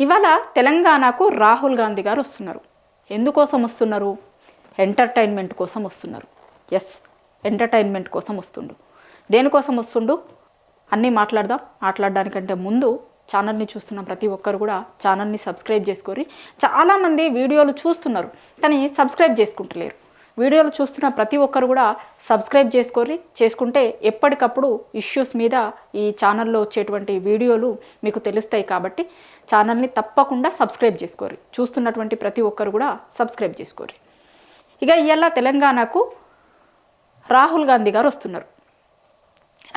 ఇవాళ తెలంగాణకు రాహుల్ గాంధీ గారు వస్తున్నారు. ఎందుకోసం వస్తున్నారు? ఎంటర్టైన్మెంట్ కోసం వస్తున్నారు. ఎస్, ఎంటర్టైన్మెంట్ కోసం వస్తుండు. దేనికోసం వస్తుండు అన్నీ మాట్లాడదాం. మాట్లాడడానికంటే ముందు ఛానల్ని చూస్తున్న ప్రతి ఒక్కరు కూడా ఛానల్ని సబ్స్క్రైబ్ చేసుకోరి. చాలామంది వీడియోలు చూస్తున్నారు కానీ సబ్స్క్రైబ్ చేసుకుంటలేరు. వీడియోలు చూస్తున్న ప్రతి ఒక్కరు కూడా సబ్స్క్రైబ్ చేసుకుంటే ఎప్పటికప్పుడు ఇష్యూస్ మీద ఈ ఛానల్లో వచ్చేటువంటి వీడియోలు మీకు తెలుస్తాయి. కాబట్టి ఛానల్ని తప్పకుండా సబ్స్క్రైబ్ చేసుకోరి. చూస్తున్నటువంటి ప్రతి ఒక్కరు కూడా సబ్స్క్రైబ్ చేసుకోరి. ఇక ఇవాళ తెలంగాణకు రాహుల్ గాంధీ గారు వస్తున్నారు.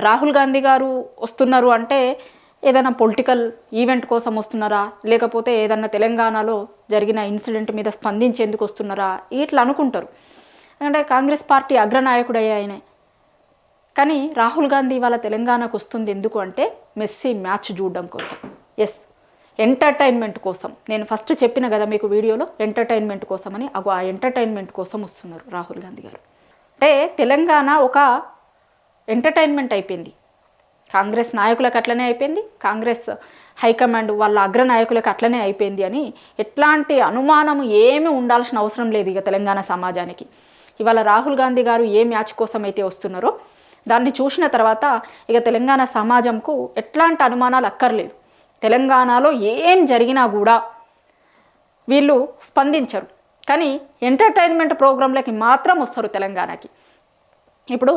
రాహుల్ గాంధీ గారు వస్తున్నారు అంటే ఏదైనా పొలిటికల్ ఈవెంట్ కోసం వస్తున్నారా, లేకపోతే ఏదన్నా తెలంగాణలో జరిగిన ఇన్సిడెంట్ మీద స్పందించేందుకు వస్తున్నారా, ఇట్లా అనుకుంటారు. ఎందుకంటే కాంగ్రెస్ పార్టీ అగ్రనాయకుడయ్యే ఆయనే. కానీ రాహుల్ గాంధీ వాళ్ళ తెలంగాణకు వస్తుంది ఎందుకు అంటే మెస్సీ మ్యాచ్ చూడడం కోసం. ఎస్, ఎంటర్టైన్మెంట్ కోసం. నేను ఫస్ట్ చెప్పిన కదా మీకు వీడియోలో, ఎంటర్టైన్మెంట్ కోసం అని. ఆ ఎంటర్టైన్మెంట్ కోసం వస్తున్నారు రాహుల్ గాంధీ గారు. అంటే తెలంగాణ ఒక ఎంటర్టైన్మెంట్ అయిపోయింది. కాంగ్రెస్ నాయకులకు అట్లనే అయిపోయింది, కాంగ్రెస్ హైకమాండ్ వాళ్ళ అగ్రనాయకులకు అట్లనే అయిపోయింది అని ఎట్లాంటి అనుమానం ఏమీ ఉండాల్సిన అవసరం లేదు ఇక తెలంగాణ సమాజానికి. ఇవాళ రాహుల్ గాంధీ గారు ఏ మ్యాచ్ కోసం అయితే వస్తున్నారో దాన్ని చూసిన తర్వాత ఇక తెలంగాణ సమాజంకు ఎట్లాంటి అనుమానాలు అక్కర్లేదు. తెలంగాణలో ఏం జరిగినా కూడా వీళ్ళు స్పందించరు, కానీ ఎంటర్టైన్మెంట్ ప్రోగ్రాంలకి మాత్రం వస్తారు తెలంగాణకి. ఇప్పుడు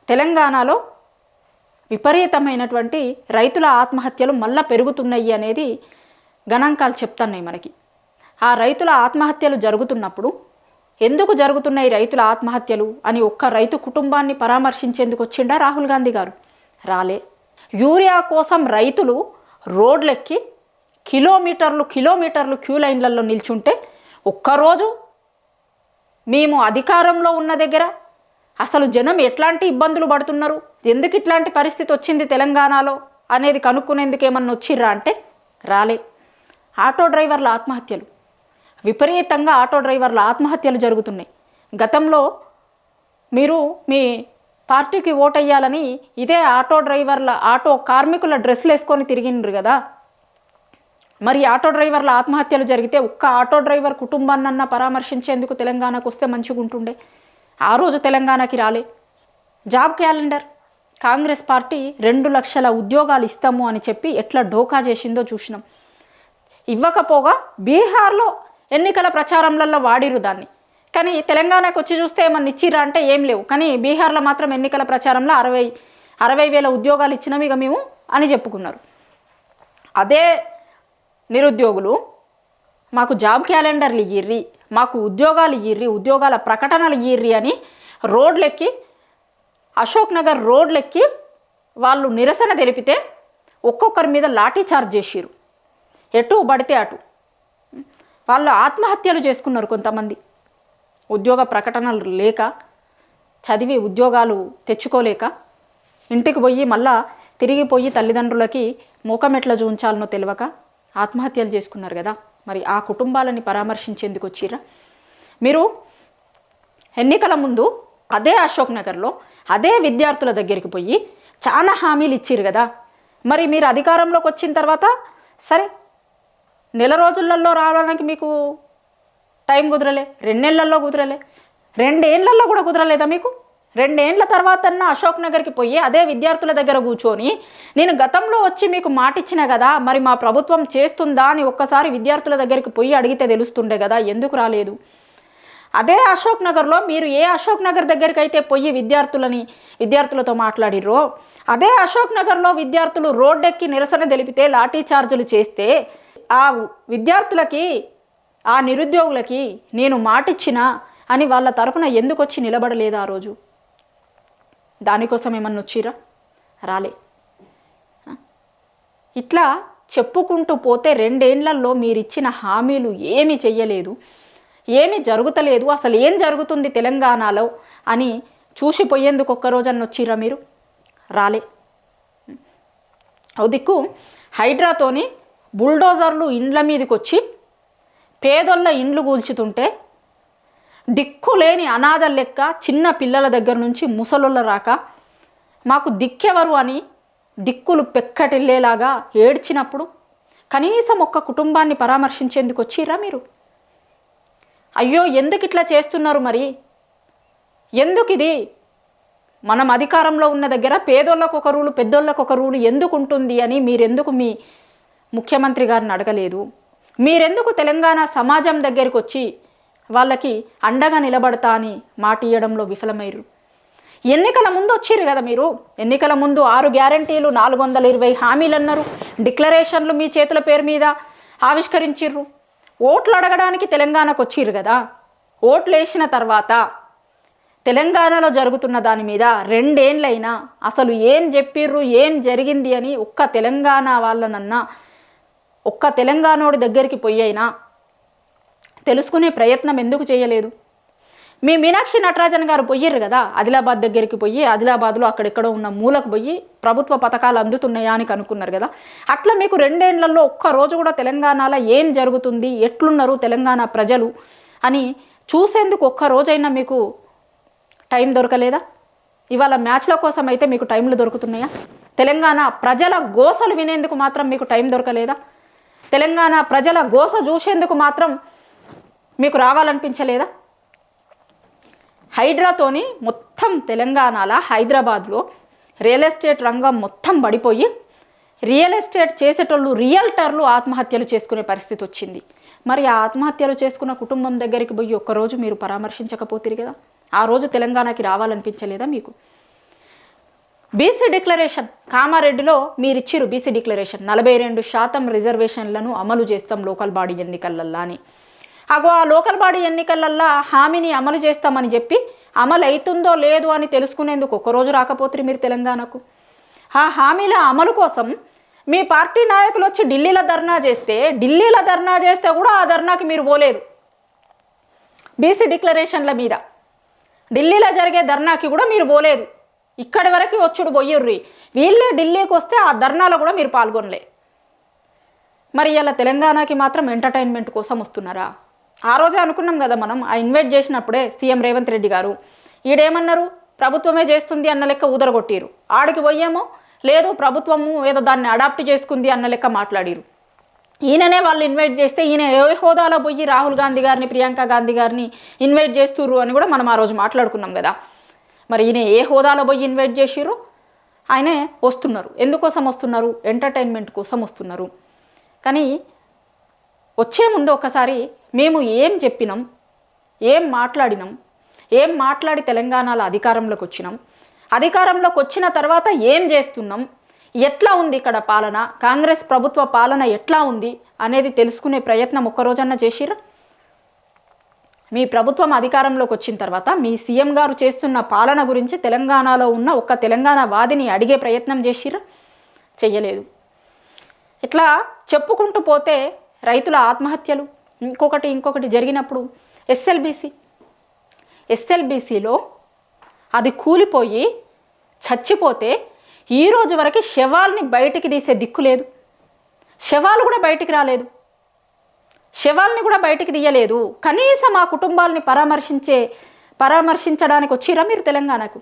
తెలంగాణలో విపరీతమైనటువంటి రైతుల ఆత్మహత్యలు మళ్ళా పెరుగుతున్నాయి అనేది గణాంకాలు చెప్తున్నాయి మనకి. ఆ రైతుల ఆత్మహత్యలు జరుగుతున్నప్పుడు ఎందుకు జరుగుతున్నాయి రైతుల ఆత్మహత్యలు అని ఒక్క రైతు కుటుంబాన్ని పరామర్శించేందుకు వచ్చిండా రాహుల్ గాంధీ గారు? రాలే. యూరియా కోసం రైతులు రోడ్లెక్కి కిలోమీటర్లు క్యూ లైన్లలో నిల్చుంటే ఒక్కరోజు మేము అధికారంలో ఉన్న దగ్గర అసలు జనం ఎట్లాంటి ఇబ్బందులు పడుతున్నారు, ఎందుకు ఇట్లాంటి పరిస్థితి వచ్చింది తెలంగాణలో అనేది కనుక్కునేందుకు ఏమన్నా వచ్చిర్రా అంటే రాలే. ఆటో డ్రైవర్ల ఆత్మహత్యలు విపరీతంగా, ఆటో డ్రైవర్ల ఆత్మహత్యలు జరుగుతున్నాయి. గతంలో మీరు మీ పార్టీకి ఓటయ్యాలని ఇదే ఆటో కార్మికుల డ్రెస్సులు వేసుకొని తిరిగినారు కదా. మరి ఆటో డ్రైవర్ల ఆత్మహత్యలు జరిగితే ఒక్క ఆటో డ్రైవర్ కుటుంబాన్నన్నా పరామర్శించేందుకు తెలంగాణకు వస్తే మంచిగా ఉంటుండే. ఆ రోజు తెలంగాణకి రాలే. జాబ్ క్యాలెండర్ కాంగ్రెస్ పార్టీ 2 లక్షల ఉద్యోగాలు ఇస్తాము అని చెప్పి ఎట్లా ఢోకా చేసిందో చూసినాం. ఇవ్వకపోగా బీహార్లో ఎన్నికల ప్రచారంలలో వాడిరు దాన్ని. కానీ తెలంగాణకు వచ్చి చూస్తే ఏమన్నా ఇచ్చిరా అంటే ఏం లేవు. కానీ బీహార్లో మాత్రం ఎన్నికల ప్రచారంలో 60,000 ఉద్యోగాలు ఇచ్చినాం ఇక మేము అని చెప్పుకున్నారు. అదే నిరుద్యోగులు మాకు జాబ్ క్యాలెండర్లు ఇయ్యిర్రి, మాకు ఉద్యోగాలు ఇయ్యిర్రి, ఉద్యోగాల ప్రకటనలు ఇయ్యిర్రి అని రోడ్లెక్కి, అశోక్ నగర్ రోడ్లెక్కి వాళ్ళు నిరసన తెలిపితే ఒక్కొక్కరి మీద లాఠీ చార్జ్ చేసిరు. ఎటు పడితే అటు వాళ్ళు ఆత్మహత్యలు చేసుకున్నారు. కొంతమంది ఉద్యోగ ప్రకటనలు లేక, చదివి ఉద్యోగాలు తెచ్చుకోలేక, ఇంటికి పోయి మళ్ళా తిరిగిపోయి తల్లిదండ్రులకి ముఖం ఎట్లా చూంచాలనో తెలియక ఆత్మహత్యలు చేసుకున్నారు కదా. మరి ఆ కుటుంబాలని పరామర్శించేందుకు వచ్చిరా మీరు? ఎన్నికల ముందు అదే అశోక్ నగర్లో అదే విద్యార్థుల దగ్గరికి పోయి చాలా హామీలు ఇచ్చిరు కదా. మరి మీరు అధికారంలోకి వచ్చిన తర్వాత సరే నెల రోజులలో రావడానికి మీకు టైం కుదరలే, 2 నెలల్లో కుదరలే, 2 ఏళ్లలో కూడా కుదరలేదా మీకు? 2 ఏళ్ల తర్వాత అశోక్ నగర్కి పోయి అదే విద్యార్థుల దగ్గర కూర్చొని నేను గతంలో వచ్చి మీకు మాటిచ్చిన కదా, మరి మా ప్రభుత్వం చేస్తుందా అని ఒక్కసారి విద్యార్థుల దగ్గరికి పోయి అడిగితే తెలుస్తుండే కదా, ఎందుకు రాలేదు? అదే అశోక్ నగర్లో మీరు ఏ అశోక్ నగర్ దగ్గరికి అయితే పోయి విద్యార్థులతో మాట్లాడిర్రో అదే అశోక్ నగర్లో విద్యార్థులు రోడ్డెక్కి నిరసన తెలిపితే లాఠీ చార్జీలు చేస్తే ఆ విద్యార్థులకి, ఆ నిరుద్యోగులకి నేను మాటిచ్చినా అని వాళ్ళ తరఫున ఎందుకు వచ్చి నిలబడలేదు ఆ రోజు? దానికోసం ఏమన్నా వచ్చిరా? రాలే. ఇట్లా చెప్పుకుంటూ పోతే 2 ఏళ్లలో మీరిచ్చిన హామీలు ఏమీ చెయ్యలేదు, ఏమీ జరుగుతలేదు, అసలు ఏం జరుగుతుంది తెలంగాణలో అని చూసిపోయేందుకు ఒక్కరోజన్న వచ్చిరా మీరు? రాలే. ఓ దిక్కు హైడ్రాతోని బుల్డోజర్లు ఇండ్ల మీదకి వచ్చి పేదోళ్ళ ఇండ్లు కూల్చుతుంటే దిక్కులేని అనాథల లెక్క చిన్న పిల్లల దగ్గర నుంచి ముసలోళ్ళ రాక మాకు దిక్కెవరు అని దిక్కులు పెక్కటిల్లేలాగా ఏడ్చినప్పుడు కనీసం ఒక్క కుటుంబాన్ని పరామర్శించేందుకు వచ్చిర్రా మీరు? అయ్యో ఎందుకు ఇట్లా చేస్తున్నారు మరి? ఎందుకు ఇది? మనం అధికారంలో ఉన్న దగ్గర పేదోళ్ళకు ఒక రూలు పెద్దోళ్ళకు ఒక రూలు ఎందుకు ఉంటుంది అని మీరెందుకు మీ ముఖ్యమంత్రి గారిని అడగలేదు? మీరెందుకు తెలంగాణ సమాజం దగ్గరికి వచ్చి వాళ్ళకి అండగా నిలబడతా అని మాట ఇవ్వడంలో విఫలమయ్యారు? ఎన్నికల ముందు వచ్చిర్రు కదా మీరు. ఎన్నికల ముందు 6 గ్యారంటీలు 420 హామీలు అన్నారు. డిక్లరేషన్లు మీ చేతుల పేరు మీద ఆవిష్కరించిర్రు. ఓట్లు అడగడానికి తెలంగాణకు వచ్చిర్రు కదా. ఓట్లు వేసిన తర్వాత తెలంగాణలో జరుగుతున్న దాని మీద 2 ఏళ్ళైనా అసలు ఏం చెప్పిర్రు, ఏం జరిగింది అని ఒక్క తెలంగాణ వాళ్ళనన్నా, ఒక్క తెలంగాణోడి దగ్గరికి పోయి అయినా తెలుసుకునే ప్రయత్నం ఎందుకు చేయలేదు? మీ మీనాక్షి నటరాజన్ గారు పోయిర్రు కదా ఆదిలాబాద్ దగ్గరికి పోయి, ఆదిలాబాద్లో అక్కడెక్కడో ఉన్న మూలకు పోయి ప్రభుత్వ పథకాలు అందుతున్నాయా అని కనుక్కున్నారు కదా. అట్లా మీకు 2 ఏళ్లలో ఒక్కరోజు కూడా తెలంగాణలో ఏం జరుగుతుంది, ఎట్లున్నారు తెలంగాణ ప్రజలు అని చూసేందుకు ఒక్కరోజైనా మీకు టైం దొరకలేదా? ఇవాళ మ్యాచ్ల కోసం అయితే మీకు టైంలు దొరుకుతున్నాయా? తెలంగాణ ప్రజల గోసలు వినేందుకు మాత్రం మీకు టైం దొరకలేదా? తెలంగాణ ప్రజల గోస చూసేందుకు మాత్రం మీకు రావాలనిపించలేదా? హైడ్రాతోని మొత్తం తెలంగాణలో హైదరాబాద్లో రియల్ ఎస్టేట్ రంగం మొత్తం పడిపోయి రియల్ ఎస్టేట్ చేసేటోళ్ళు రియల్టర్లు ఆత్మహత్యలు చేసుకునే పరిస్థితి వచ్చింది. మరి ఆ ఆత్మహత్యలు చేసుకున్న కుటుంబం దగ్గరికి పోయి ఒక్కరోజు మీరు పరామర్శించకపోతే కదా, ఆ రోజు తెలంగాణకి రావాలనిపించలేదా మీకు? బీసీ డిక్లరేషన్ కామారెడ్డిలో మీరు ఇచ్చిరు. బీసీ డిక్లరేషన్ 42% రిజర్వేషన్లను అమలు చేస్తాం లోకల్ బాడీ ఎన్నికలల్లా అని. అగో ఆ లోకల్ బాడీ ఎన్నికలల్లా హామీని అమలు చేస్తామని చెప్పి అమలు అవుతుందో లేదో అని తెలుసుకునేందుకు ఒక్కరోజు రాకపోతే మీరు తెలంగాణకు. ఆ హామీల అమలు కోసం మీ పార్టీ నాయకులు వచ్చి ఢిల్లీలో ధర్నా చేస్తే కూడా ఆ ధర్నాకి మీరు పోలేదు. బీసీ డిక్లరేషన్ల మీద ఢిల్లీలో జరిగే ధర్నాకి కూడా మీరు పోలేదు. ఇక్కడి వరకు వచ్చుడు పోయిర్రి. వీళ్ళే ఢిల్లీకి వస్తే ఆ ధర్నాలో కూడా మీరు పాల్గొనలే. మరి ఇలా తెలంగాణకి మాత్రం ఎంటర్టైన్మెంట్ కోసం వస్తున్నారా? ఆ రోజే అనుకున్నాం కదా మనం, ఆ ఇన్వైట్ చేసినప్పుడే సీఎం రేవంత్ రెడ్డి గారు ఈడేమన్నారు, ప్రభుత్వమే చేస్తుంది అన్న లెక్క ఊదరగొట్టిరు. ఆడికి పోయేమో లేదు ప్రభుత్వము ఏదో దాన్ని అడాప్ట్ చేసుకుంది అన్న లెక్క మాట్లాడిరు. ఈయననే వాళ్ళు ఇన్వైట్ చేస్తే ఈయన ఏ హోదాలో పోయి రాహుల్ గాంధీ గారిని ప్రియాంక గాంధీ గారిని ఇన్వైట్ చేస్తుర్రు అని కూడా మనం ఆ రోజు మాట్లాడుకున్నాం కదా. మరి ఈయన ఏ హోదాలో పోయి ఇన్వైట్ చేసిర్రు? ఆయనే వస్తున్నారు. ఎందుకోసం వస్తున్నారు? ఎంటర్టైన్మెంట్ కోసం వస్తున్నారు. కానీ వచ్చే ముందు ఒకసారి మేము ఏం చెప్పినాం, ఏం మాట్లాడినాం, ఏం మాట్లాడి తెలంగాణలో అధికారంలోకి వచ్చినాం, అధికారంలోకి వచ్చిన తర్వాత ఏం చేస్తున్నాం, ఎట్లా ఉంది ఇక్కడ పాలన, కాంగ్రెస్ ప్రభుత్వ పాలన ఎట్లా ఉంది అనేది తెలుసుకునే ప్రయత్నం ఒక్కరోజన్నా చేసిరా? మీ ప్రభుత్వం అధికారంలోకి వచ్చిన తర్వాత మీ సీఎం గారు చేస్తున్న పాలన గురించి తెలంగాణలో ఉన్న ఒక్క తెలంగాణ వాదిని అడిగే ప్రయత్నం చేసిరా? చెయ్యలేదు. ఇట్లా చెప్పుకుంటూ పోతే రైతుల ఆత్మహత్యలు ఇంకొకటి జరిగినప్పుడు ఎస్ఎల్బీసీలో అది కూలిపోయి చచ్చిపోతే ఈరోజు వరకు శవాల్ని బయటికి తీసే దిక్కు లేదు. శవాలు కూడా బయటికి రాలేదు. శవాల్ని కూడా బయటికి తీయలేదు. కనీసం ఆ కుటుంబాలని పరామర్శించడానికి వచ్చిరా మీరు తెలంగాణకు?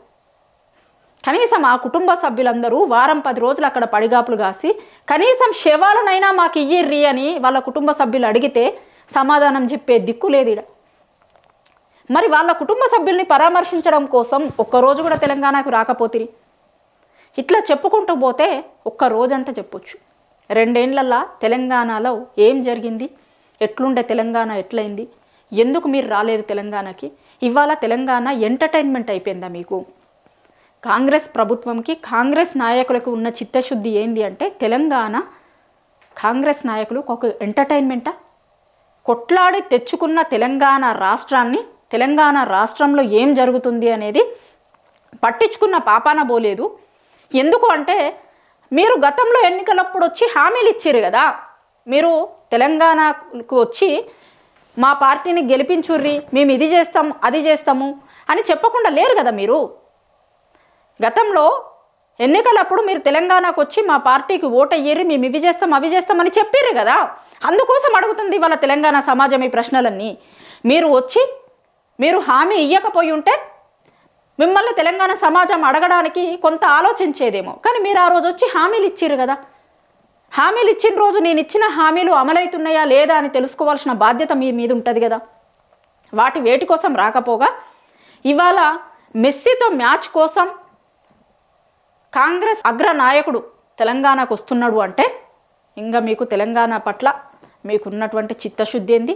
కనీసం ఆ కుటుంబ సభ్యులందరూ వారం 10 రోజులు అక్కడ పడిగాపులు కాసి కనీసం శవాలనైనా మాకు ఇయ్యిర్రి అని వాళ్ళ కుటుంబ సభ్యులు అడిగితే సమాధానం చెప్పే దిక్కు లేదు ఈడ. మరి వాళ్ళ కుటుంబ సభ్యుల్ని పరామర్శించడం కోసం ఒక్కరోజు కూడా తెలంగాణకు రాకపోతిరి. ఇట్లా చెప్పుకుంటూ పోతే ఒక్క రోజంతా చెప్పొచ్చు. 2 ఏళ్లల్లా తెలంగాణలో ఏం జరిగింది, ఎట్లుండే తెలంగాణ ఎట్లయింది, ఎందుకు మీరు రాలేదు తెలంగాణకి? ఇవాళ తెలంగాణ ఎంటర్టైన్మెంట్ అయిపోయిందా మీకు? కాంగ్రెస్ ప్రభుత్వంకి కాంగ్రెస్ నాయకులకు ఉన్న చిత్తశుద్ధి ఏంది అంటే తెలంగాణ కాంగ్రెస్ నాయకులు ఒక ఎంటర్టైన్మెంటా? కొట్లాడి తెచ్చుకున్న తెలంగాణ రాష్ట్రంలో ఏం జరుగుతుంది అనేది పట్టించుకున్న పాపాన పోలేదు. ఎందుకు అంటే మీరు గతంలో ఎన్నికలప్పుడు వచ్చి హామీలు ఇచ్చారు కదా. మీరు తెలంగాణకు వచ్చి మా పార్టీని గెలిపించుర్రి, మేము ఇది చేస్తాము అది చేస్తాము అని చెప్పకుండా లేరు కదా. మీరు గతంలో ఎన్నికలప్పుడు మీరు తెలంగాణకు వచ్చి మా పార్టీకి ఓటయ్యేరి, మేము ఇవి చేస్తాం అవి చేస్తామని చెప్పారు కదా. అందుకోసం అడుగుతుంది వాళ్ళ తెలంగాణ సమాజం ఈ ప్రశ్నలన్నీ. మీరు వచ్చి మీరు హామీ ఇవ్వకపోయి ఉంటే మిమ్మల్ని తెలంగాణ సమాజం అడగడానికి కొంత ఆలోచించేదేమో. కానీ మీరు ఆ రోజు వచ్చి హామీలు ఇచ్చారు కదా. హామీలు ఇచ్చిన రోజు నేను ఇచ్చిన హామీలు అమలవుతున్నాయా లేదా అని తెలుసుకోవాల్సిన బాధ్యత మీ మీద ఉంటుంది కదా. వేటి కోసం రాకపోగా ఇవాళ మెస్సీతో మ్యాచ్ కోసం కాంగ్రెస్ అగ్రనాయకుడు తెలంగాణకు వస్తున్నాడు అంటే ఇంకా మీకు తెలంగాణ పట్ల మీకున్నటువంటి చిత్తశుద్ధి ఏంది,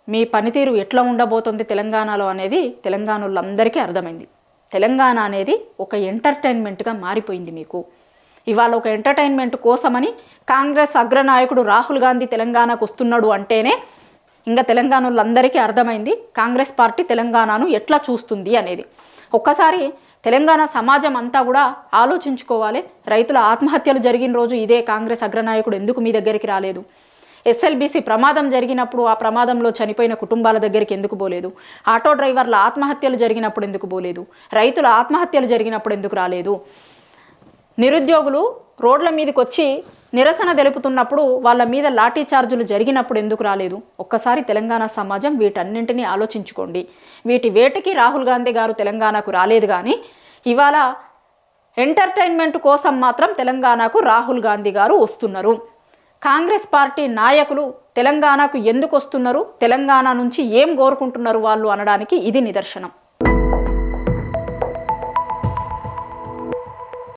మీ పనితీరు ఎట్లా ఉండబోతుంది తెలంగాణలో అనేది తెలంగాణలందరికీ అర్థమైంది. తెలంగాణ అనేది ఒక ఎంటర్టైన్మెంట్గా మారిపోయింది మీకు. ఇవాళ ఒక ఎంటర్టైన్మెంట్ కోసమని కాంగ్రెస్ అగ్రనాయకుడు రాహుల్ గాంధీ తెలంగాణకు వస్తున్నాడు అంటేనే ఇంకా తెలంగాణలందరికీ అర్థమైంది కాంగ్రెస్ పార్టీ తెలంగాణను ఎట్లా చూస్తుంది అనేది. ఒక్కసారి తెలంగాణ సమాజం అంతా కూడా ఆలోచించుకోవాలి. రైతుల ఆత్మహత్యలు జరిగిన రోజు ఇదే కాంగ్రెస్ అగ్రనాయకుడు ఎందుకు మీ దగ్గరికి రాలేదు? ఎస్ఎల్బీసీ ప్రమాదం జరిగినప్పుడు ఆ ప్రమాదంలో చనిపోయిన కుటుంబాల దగ్గరికి ఎందుకు పోలేదు? ఆటో డ్రైవర్ల ఆత్మహత్యలు జరిగినప్పుడు ఎందుకు పోలేదు? రైతుల ఆత్మహత్యలు జరిగినప్పుడు ఎందుకు రాలేదు? నిరుద్యోగులు రోడ్ల మీదకి వచ్చి నిరసన తెలుపుతున్నప్పుడు వాళ్ళ మీద లాఠీ చార్జులు జరిగినప్పుడు ఎందుకు రాలేదు? ఒక్కసారి తెలంగాణ సమాజం వీటన్నింటినీ ఆలోచించుకోండి. వేటికి రాహుల్ గాంధీ గారు తెలంగాణకు రాలేదు, కానీ ఇవాళ ఎంటర్టైన్మెంట్ కోసం మాత్రం తెలంగాణకు రాహుల్ గాంధీ గారు వస్తున్నారు. కాంగ్రెస్ పార్టీ నాయకులు తెలంగాణకు ఎందుకు వస్తున్నారు, తెలంగాణ నుంచి ఏం కోరుకుంటున్నారు వాళ్ళు అనడానికి ఇది నిదర్శనం.